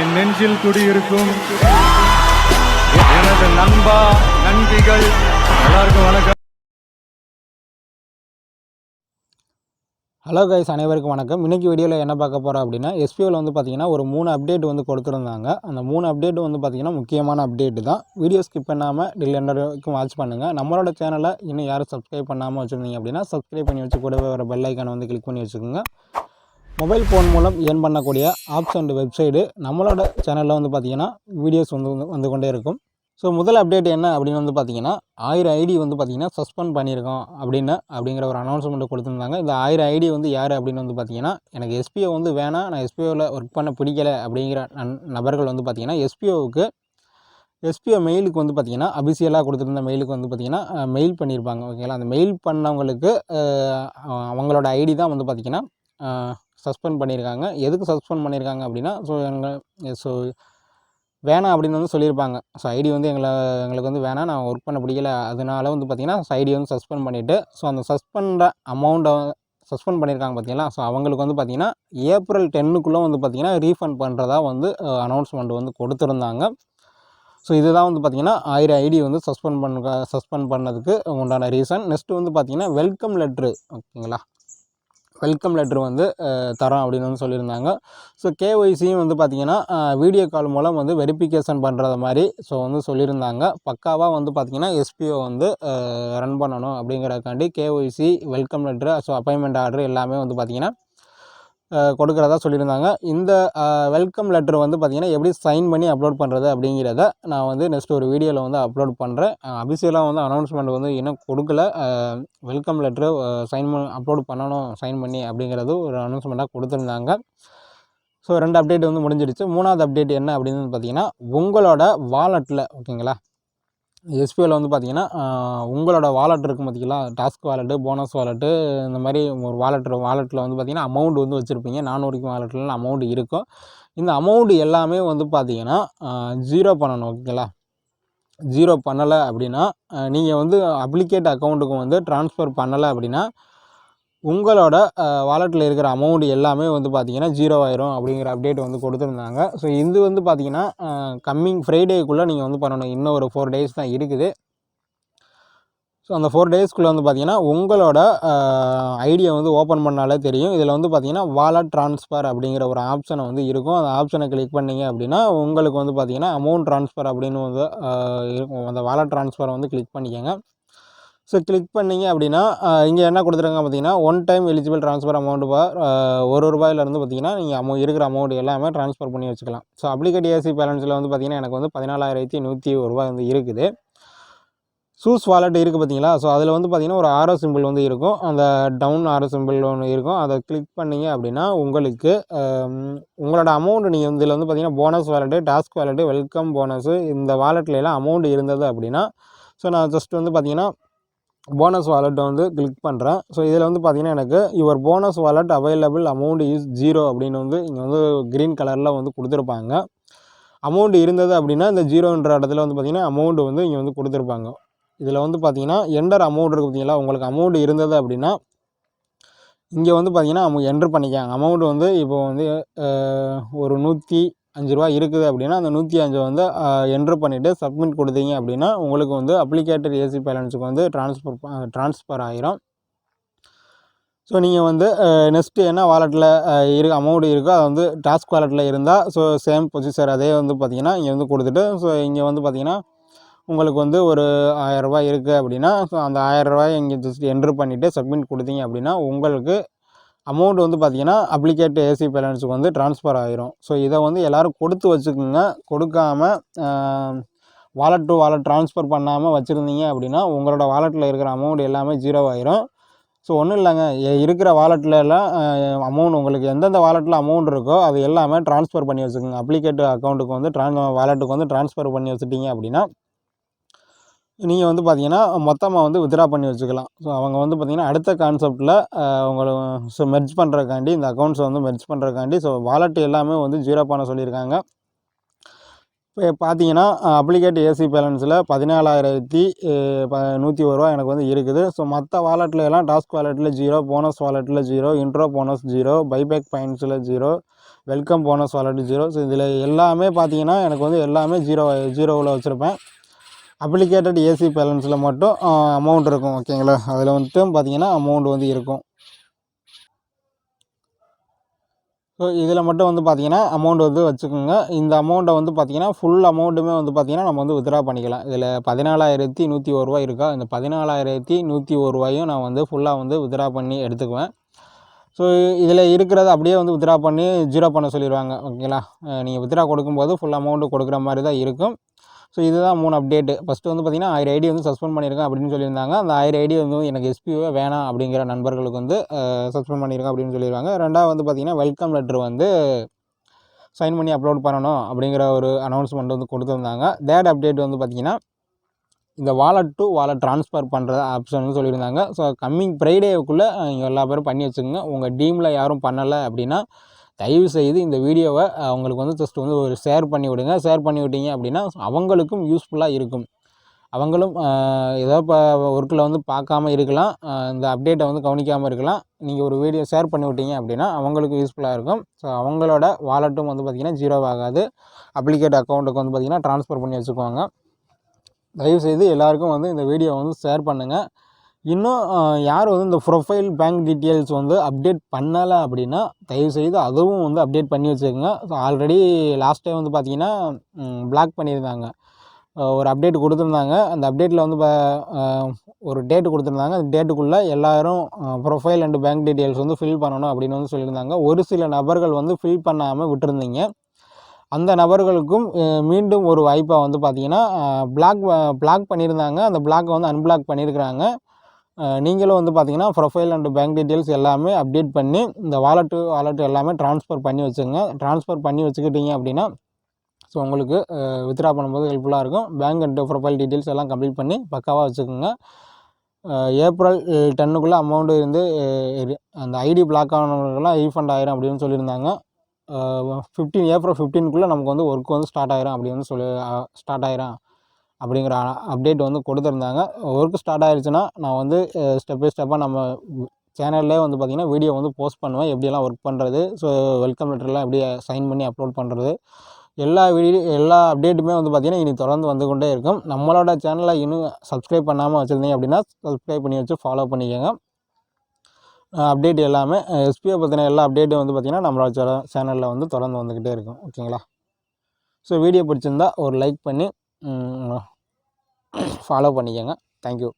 என் நெஞ்சில் குடியிருக்கும் எனது நண்பா நண்பிகள் எல்லாருக்கும் வணக்கம். ஹலோ கைஸ், அனைவருக்கும் வணக்கம். இன்றைக்கி வீடியோவில் என்ன பார்க்க போகிறோம் அப்படின்னா, எஸ்பிஓவில் வந்து பார்த்திங்கன்னா ஒரு 3 அப்டேட் வந்து கொடுத்துருந்தாங்க. அந்த 3 அப்டேட் வந்து பார்த்திங்கன்னா முக்கியமான அப்டேட் தான். வீடியோ ஸ்கிப் பண்ணாமல் டில் வரைக்கும் வாட்ச் பண்ணுங்கள். நம்மளோட சேனலை இன்னும் யாரும் சப்ஸ்கிரைப் பண்ணாமல் வச்சுருந்தீங்க அப்படின்னா சப்ஸ்கிரைப் பண்ணி வச்சு கூடவே வர பெல் ஐக்கானை வந்து கிளிக் பண்ணி வச்சுக்கோங்க. மொபைல் ஃபோன் மூலம் ஏர்ன் பண்ணக்கூடிய ஆப்ஸ் அண்ட் வெப்சைடு நம்மளோட சேனலில் வந்து பார்த்திங்கன்னா வீடியோஸ் வந்து கொண்டே இருக்கும். ஸோ முதல் அப்டேட் என்ன அப்படின்னு வந்து பார்த்திங்கன்னா 1000 ஐடி வந்து பார்த்திங்கன்னா சஸ்பெண்ட் பண்ணியிருக்கோம் அப்படிங்கிற ஒரு அனௌன்ஸ்மெண்ட் கொடுத்துருந்தாங்க. இந்த 1000 ஐடி வந்து யார் அப்படின்னு வந்து பார்த்திங்கன்னா, எனக்கு எஸ்பிஓ வந்து வேணாம், நான் எஸ்பிஓவில் ஒர்க் பண்ண பிடிக்கலை அப்படிங்கிற நபர்கள் வந்து பார்த்திங்கன்னா எஸ்பிஓ மெயிலுக்கு வந்து பார்த்திங்கன்னா அபிஷியலாக கொடுத்துருந்த மெயிலுக்கு வந்து பார்த்திங்கன்னா மெயில் பண்ணியிருப்பாங்க. ஓகேங்களா, அந்த மெயில் பண்ணவங்களுக்கு அவங்களோட ஐடி தான் வந்து பார்த்திங்கன்னா சஸ்பெண்ட் பண்ணியிருக்காங்க. எதுக்கு சஸ்பெண்ட் பண்ணியிருக்காங்க அப்படின்னா, ஸோ வேணாம் அப்படின்னு வந்து சொல்லியிருப்பாங்க. ஸோ ஐடி வந்து எங்களுக்கு வந்து வேணாம், நான் ஒர்க் பண்ண பிடிக்கல, அதனால வந்து பார்த்திங்கன்னா ஐடி வந்து சஸ்பெண்ட் பண்ணிவிட்டு, ஸோ அந்த அமௌண்ட்டை சஸ்பெண்ட் பண்ணியிருக்காங்க பார்த்தீங்களா. ஸோ அவங்களுக்கு வந்து பார்த்திங்கன்னா ஏப்ரல் 10க்குள்ளே வந்து பார்த்திங்கன்னா ரீஃபண்ட் பண்ணுறதா வந்து அனௌன்ஸ்மெண்ட் வந்து கொடுத்துருந்தாங்க. ஸோ இதுதான் வந்து பார்த்திங்கன்னா 1000 ஐடி வந்து சஸ்பெண்ட் பண்ணதுக்கு உண்டான ரீசன். நெக்ஸ்ட்டு வந்து பார்த்திங்கன்னா வெல்கம் லெட்ரு, ஓகேங்களா, வெல்கம் லெட்ரு வந்து தரோம் அப்படின்னு வந்து சொல்லியிருந்தாங்க. ஸோ கேஒய்சியும் வந்து பார்த்திங்கன்னா வீடியோ கால் மூலம் வந்து வெரிஃபிகேஷன் பண்ணுறது மாதிரி ஸோ வந்து சொல்லியிருந்தாங்க. பக்காவாக வந்து பார்த்திங்கன்னா எஸ்பிஓ வந்து ரன் பண்ணணும் அப்படிங்கிறதுக்காண்டி KYC, welcome letter, so appointment order எல்லாமே வந்து பார்த்திங்கன்னா கொடுக்குறதா சொல்லியிருந்தாங்க. இந்த வெல்கம் லெட்ரு வந்து பார்த்திங்கன்னா எப்படி சைன் பண்ணி அப்லோட் பண்ணுறது அப்படிங்கிறத நான் வந்து நெக்ஸ்ட் ஒரு வீடியோவில் வந்து அப்லோட் பண்ணுறேன். அபிஷியலாக வந்து அனௌன்ஸ்மெண்ட் வந்து இன்னும் கொடுக்கல. வெல்கம் லெட்ரு அப்லோட் பண்ணணும் சைன் பண்ணி அப்படிங்கிறது ஒரு அனௌன்ஸ்மெண்ட்டாக கொடுத்துருந்தாங்க. ஸோ 2 அப்டேட் வந்து முடிஞ்சிடுச்சு. 3வது அப்டேட் என்ன அப்படின்னு பார்த்திங்கன்னா, உங்களோட வாலெட்டில், ஓகேங்களா, எஸ்பிஓவில் வந்து பார்த்திங்கன்னா உங்களோட வாலெட் இருக்கும் பார்த்திங்களா, டாஸ்க் வாலெட்டு, போனஸ் வாலெட்டு, இந்த மாதிரி ஒரு வாலெட்டில் வந்து பார்த்திங்கன்னா அமௌண்ட் வந்து வச்சுருப்பீங்க. 400 வாலெட்டில் அமௌண்ட் இருக்கும். இந்த அமௌண்ட் எல்லாமே வந்து பார்த்திங்கன்னா ஜீரோ பண்ணணும், ஓகேங்களா. ஜீரோ பண்ணலை அப்படின்னா, நீங்கள் வந்து அப்ளிகேட் அக்கௌண்ட்டுக்கு வந்து ட்ரான்ஸ்ஃபர் பண்ணலை அப்படின்னா உங்களோட வாலெட்டில் இருக்கிற அமௌண்ட் எல்லாமே வந்து பார்த்திங்கன்னா ஜீரோ ஆயிரும் அப்படிங்கிற அப்டேட் வந்து கொடுத்துருந்தாங்க. ஸோ இது வந்து பார்த்திங்கன்னா கம்மிங் ஃப்ரைடேக்குள்ளே நீங்கள் வந்து பண்ணணும். இன்னும் ஒரு 4 டேஸ் தான் இருக்குது. ஸோ அந்த 4 டேஸ்க்குள்ளே வந்து பார்த்திங்கன்னா உங்களோட ஐடியை வந்து ஓப்பன் பண்ணாலே தெரியும். இதில் வந்து பார்த்திங்கன்னா வாலெட் ட்ரான்ஸ்ஃபர் அப்படிங்கிற ஒரு ஆப்ஷனை வந்து இருக்கும். அந்த ஆப்ஷனை கிளிக் பண்ணிங்க அப்படின்னா உங்களுக்கு வந்து பார்த்திங்கன்னா அமௌண்ட் ட்ரான்ஸ்ஃபர் அப்படின்னு வந்து இருக்கும். அந்த வாலெட் ட்ரான்ஸ்ஃபரை வந்து கிளிக் பண்ணிக்கோங்க. ஸோ கிளிக் பண்ணிங்க அப்படின்னா இங்கே என்ன கொடுத்துருக்காங்க பார்த்தீங்கன்னா, one time eligible transfer amount ₹1 பார்த்திங்கன்னா நீங்கள் இருக்கிற அமௌண்ட் எல்லாமே ட்ரான்ஸ்ஃபர் பண்ணி வச்சுக்கலாம். ஸோ அப்ளிகேட் ஏசி பேலன்ஸில் வந்து பார்த்திங்கன்னா எனக்கு வந்து ₹14,101 வந்து இருக்குது. சூஸ் வாலெட் இருக்குது பார்த்தீங்களா. ஸோ அதில் வந்து பார்த்திங்கன்னா ஒரு ஆரோ சிம்பிள் வந்து இருக்கும். அந்த டவுன் ஆரோ சிம்பிள் ஒன்று இருக்கும். அதை கிளிக் பண்ணிங்க அப்படின்னா உங்களுக்கு உங்களோட அமௌண்ட் நீங்கள் வந்து இதில் வந்து பார்த்திங்கன்னா bonus wallet, task wallet, welcome bonus, இந்த வாலெட்லாம் அமௌண்ட் இருந்தது அப்படின்னா, ஸோ நான் ஜஸ்ட் வந்து பார்த்திங்கன்னா போனஸ் வாலெட்டை வந்து கிளிக் பண்ணுறேன். ஸோ இதில் வந்து பார்த்திங்கன்னா எனக்கு your bonus wallet available amount is 0 அப்படின்னு வந்து இங்கே வந்து க்ரீன் கலரில் வந்து கொடுத்துருப்பாங்க. அமௌண்ட் இருந்தது அப்படின்னா இந்த 0ன்ற இடத்துல வந்து பார்த்திங்கன்னா அமௌண்ட் வந்து இங்கே வந்து கொடுத்துருப்பாங்க. இதில் வந்து பார்த்திங்கன்னா என்டர் அமௌண்ட் இருக்குது பார்த்திங்களா, உங்களுக்கு அமௌண்ட் இருந்தது அப்படின்னா இங்கே வந்து பார்த்திங்கன்னா என்ட்ரு பண்ணிக்காங்க. அமௌண்ட் வந்து இப்போ வந்து ஒரு ₹105 இருக்குது அப்படின்னா அந்த 105 வந்து என்ட்ரு பண்ணிவிட்டு சப்மிட் கொடுத்தீங்க அப்படின்னா உங்களுக்கு வந்து அப்ளிகேட்டட் ஏசி பேலன்ஸுக்கு வந்து ட்ரான்ஸ்ஃபர் ஆகிரும். ஸோ நீங்கள் வந்து நெக்ஸ்ட்டு என்ன வாலெட்டில் அமௌண்ட் இருக்கோ அது வந்து டாஸ்க் வாலெட்டில் இருந்தால் ஸோ சேம் ப்ரொசீஜர் அதே வந்து பார்த்திங்கன்னா இங்கே வந்து கொடுத்துட்டு, ஸோ இங்கே வந்து பார்த்திங்கன்னா உங்களுக்கு வந்து ஒரு ₹1000 இருக்குது அப்படின்னா ஸோ அந்த ₹1000 இங்கே ஜஸ்ட் என்ட்ரு பண்ணிவிட்டு சப்மிட் கொடுத்தீங்க அப்படின்னா உங்களுக்கு அமௌண்ட் வந்து பார்த்திங்கன்னா அப்ளிகேட் ஏசி பேலன்ஸுக்கு வந்து ட்ரான்ஸ்ஃபர் ஆகிரும். ஸோ இதை வந்து எல்லோரும் கொடுத்து வச்சுக்கோங்க. கொடுக்காமல் வாலெட் டு வாலெட் ட்ரான்ஸ்ஃபர் பண்ணாமல் வச்சுருந்தீங்க அப்படின்னா உங்களோட வாலெட்டில் இருக்கிற அமௌண்ட் எல்லாமே ஜீரோ ஆகிரும். ஸோ ஒன்றும் இல்லைங்க, இருக்கிற வாலெட்லலாம் அமௌண்ட் உங்களுக்கு எந்தெந்த வாலெட்டில் அமௌண்ட் இருக்கோ அது எல்லாமே ட்ரான்ஸ்ஃபர் பண்ணி வச்சுக்கோங்க. அப்ளிகேட் அக்கௌண்ட்டுக்கு வந்து வாலெட்டுக்கு வந்து ட்ரான்ஸ்ஃபர் பண்ணி வச்சுட்டிங்க அப்படின்னா நீங்கள் வந்து பார்த்திங்கன்னா மொத்தமாக வந்து வித்ட்ரா பண்ணி வச்சுக்கலாம். ஸோ அவங்க வந்து பார்த்திங்கன்னா அடுத்த கான்செப்ட்டில் ஸோ மெர்ஜ் பண்ணுறதுக்காண்டி இந்த அக்கௌண்ட்ஸை வந்து மெர்ஜ் பண்ணுறதுக்காண்டி ஸோ வாலெட் எல்லாமே வந்து ஜீரோ பண்ண சொல்லியிருக்காங்க. இப்போ பார்த்தீங்கன்னா அப்ளிகேட் ஏசி பேலன்ஸில் ₹14,101 எனக்கு வந்து இருக்குது. ஸோ மற்ற வாலெட்டில் எல்லாம் டாஸ்க் வாலெட்டில் 0, போனஸ் வாலெட்டில் 0, இன்ட்ரோ போனஸ் 0, பைபேக் பாயிண்ட்ஸில் 0, வெல்கம் போனஸ் வாலெட் 0. ஸோ இதில் எல்லாமே பார்த்தீங்கன்னா எனக்கு வந்து எல்லாமே ஜீரோவில் வச்சுருப்பேன். அப்ளிகேட்டட் ஏசி பேலன்ஸில் மட்டும் அமௌண்ட் இருக்கும். ஓகேங்களா, அதில் வந்துட்டு பார்த்தீங்கன்னா அமௌண்ட் வந்து இருக்கும். ஸோ இதில் மட்டும் வந்து பார்த்தீங்கன்னா அமௌண்ட் வந்து வச்சுக்கோங்க. இந்த அமௌண்ட்டை வந்து பார்த்தீங்கன்னா ஃபுல் அமௌண்ட்டுமே வந்து பார்த்தீங்கன்னா நம்ம வந்து வித்ட்ரா பண்ணிக்கலாம். இதில் 14,101 ரூபா இருக்கா, இந்த 14,101 ரூபாயும் நான் வந்து ஃபுல்லாக வந்து வித்ட்ரா பண்ணி எடுத்துக்குவேன். ஸோ இதில் இருக்கிறத அப்படியே வந்து வித்ட்ரா பண்ணி ஜீரோ பண்ண சொல்லிடுவாங்க. ஓகேங்களா, நீங்கள் வித்ட்ரா கொடுக்கும்போது ஃபுல் அமௌண்ட்டு கொடுக்குற மாதிரி தான் இருக்கும். ஸோ இதுதான் 3 அப்டேட்டு. ஃபஸ்ட்டு வந்து பார்த்திங்கன்னா 1000 ஐடி வந்து சஸ்பெண்ட் பண்ணியிருக்கேன் அப்படின்னு சொல்லியிருந்தாங்க. அந்த 1000 ஐடி வந்து எனக்கு எஸ்பிஓவே வேணாம் அப்படிங்கிற நண்பர்களுக்கு வந்து சஸ்பெண்ட் பண்ணியிருக்கேன் அப்படின்னு சொல்லிடுவாங்க. ரெண்டாவது வந்து பார்த்திங்கன்னா வெல்கம் லெட்ரு வந்து சைன் பண்ணி அப்லோட் பண்ணணும் அப்படிங்கிற ஒரு அனௌன்ஸ்மெண்ட் வந்து கொடுத்துருந்தாங்க. தேர்ட் அப்டேட் வந்து பார்த்திங்கன்னா இந்த வாலெட் டு வாலெட் ட்ரான்ஸ்ஃபர் பண்ணுற ஆப்ஷன் சொல்லியிருந்தாங்க. ஸோ கம்மிங் ஃப்ரைடேவுக்குள்ளே நீங்கள் எல்லா பேரும் பண்ணி வச்சுக்கோங்க. உங்கள் டீமில் யாரும் பண்ணலை அப்படின்னா தயவுசெய்து இந்த வீடியோவை அவங்களுக்கு வந்து ஜஸ்ட் வந்து ஒரு ஷேர் பண்ணி விடுங்க. ஷேர் பண்ணி விட்டீங்க அப்படின்னா அவங்களுக்கும் யூஸ்ஃபுல்லாக இருக்கும். அவங்களும் ஏதோ இப்போ ஒர்க்கில் வந்து பார்க்காம இருக்கலாம், இந்த அப்டேட்டை வந்து கவனிக்காமல் இருக்கலாம். நீங்கள் ஒரு வீடியோ ஷேர் பண்ணி விட்டீங்க அப்படின்னா அவங்களுக்கும் யூஸ்ஃபுல்லாக இருக்கும். ஸோ அவங்களோட வாலெட்டும் வந்து பார்த்திங்கன்னா ஜீரோ ஆகாது. அப்ளிகேட் அக்கௌண்ட்டுக்கு வந்து பார்த்திங்கன்னா ட்ரான்ஸ்ஃபர் பண்ணி வச்சுக்குவாங்க. தயவுசெய்து எல்லாருக்கும் வந்து இந்த வீடியோ வந்து ஷேர் பண்ணுங்கள். இன்னும் யார் வந்து இந்த ப்ரொஃபைல் பேங்க் டீட்டெயில்ஸ் வந்து அப்டேட் பண்ணலை அப்படின்னா தயவுசெய்து அதுவும் வந்து அப்டேட் பண்ணி வச்சுக்கோங்க. ஸோ ஆல்ரெடி லாஸ்ட் டைம் வந்து பார்த்திங்கன்னா பிளாக் பண்ணியிருந்தாங்க. ஒரு அப்டேட் கொடுத்துருந்தாங்க. அந்த அப்டேட்டில் வந்து ஒரு டேட்டு கொடுத்துருந்தாங்க. அந்த டேட்டுக்குள்ளே எல்லோரும் ப்ரொஃபைல் அண்டு பேங்க் டீட்டெயில்ஸ் வந்து ஃபில் பண்ணணும் அப்படின்னு வந்து சொல்லியிருந்தாங்க. ஒரு சில நபர்கள் வந்து ஃபில் பண்ணாமல் விட்டுருந்தீங்க. அந்த நபர்களுக்கும் மீண்டும் ஒரு வாய்ப்பை வந்து பார்த்திங்கன்னா பிளாக் பண்ணியிருந்தாங்க. அந்த பிளாக்கை வந்து அன்பிளாக் பண்ணியிருக்கிறாங்க. நீங்களும் வந்து பார்த்திங்கன்னா ப்ரொஃபைல் அண்டு பேங்க் டீட்டெயில்ஸ் எல்லாமே அப்டேட் பண்ணி இந்த வாலெட் எல்லாமே ட்ரான்ஸ்ஃபர் பண்ணி வச்சுங்க. ட்ரான்ஸ்ஃபர் பண்ணி வச்சுக்கிட்டீங்க அப்படின்னா ஸோ உங்களுக்கு வித்ட்ரா பண்ணும்போது ஹெல்ப்ஃபுல்லாக இருக்கும். பேங்க் அண்டு ப்ரொஃபைல் டீட்டெயில்ஸ் எல்லாம் கம்ப்ளீட் பண்ணி பக்காவாக வச்சுக்கோங்க. ஏப்ரல் 10க்குள்ளே அமௌண்ட்டு வந்து அந்த ஐடி பிளாக் ஆனவங்களுக்கெல்லாம் ரீஃபண்ட் ஆயிரும் அப்படின்னு சொல்லியிருந்தாங்க. ஏப்ரல் 15க்குள்ளே நமக்கு வந்து ஒர்க் வந்து ஸ்டார்ட் ஆயிரும் அப்படின்னு ஸ்டார்ட் ஆயிரும் அப்படிங்கிற அப்டேட் வந்து கொடுத்துருந்தாங்க. ஒர்க் ஸ்டார்ட் ஆகிடுச்சுன்னா நான் வந்து ஸ்டெப் பை ஸ்டெப்பாக நம்ம சேனல்லே வந்து பார்த்திங்கன்னா வீடியோ வந்து போஸ்ட் பண்ணுவேன், எப்படியெல்லாம் ஒர்க் பண்ணுறது. ஸோ வெல்கம் லெட்டர்லாம் எப்படி சைன் பண்ணி அப்லோட் பண்ணுறது, எல்லா அப்டேட்டுமே வந்து பார்த்திங்கன்னா இனி தொடர்ந்து வந்து கொண்டே இருக்கும். நம்மளோட சேனலை இன்னும் சப்ஸ்கிரைப் பண்ணாமல் வச்சுருந்தீங்க அப்படின்னா சப்ஸ்கிரைப் பண்ணி வச்சு ஃபாலோ பண்ணிக்கோங்க. அப்டேட் எல்லாமே எஸ்பிஐ பற்றின எல்லா அப்டேட்டும் வந்து பார்த்திங்கன்னா நம்மளோட சேனலில் வந்து தொடர்ந்து வந்துக்கிட்டே இருக்கும். ஓகேங்களா, ஸோ வீடியோ பிடிச்சிருந்தா ஒரு லைக் பண்ணி ஃபாலோ பண்ணிக்கோங்க. தேங்க்யூ.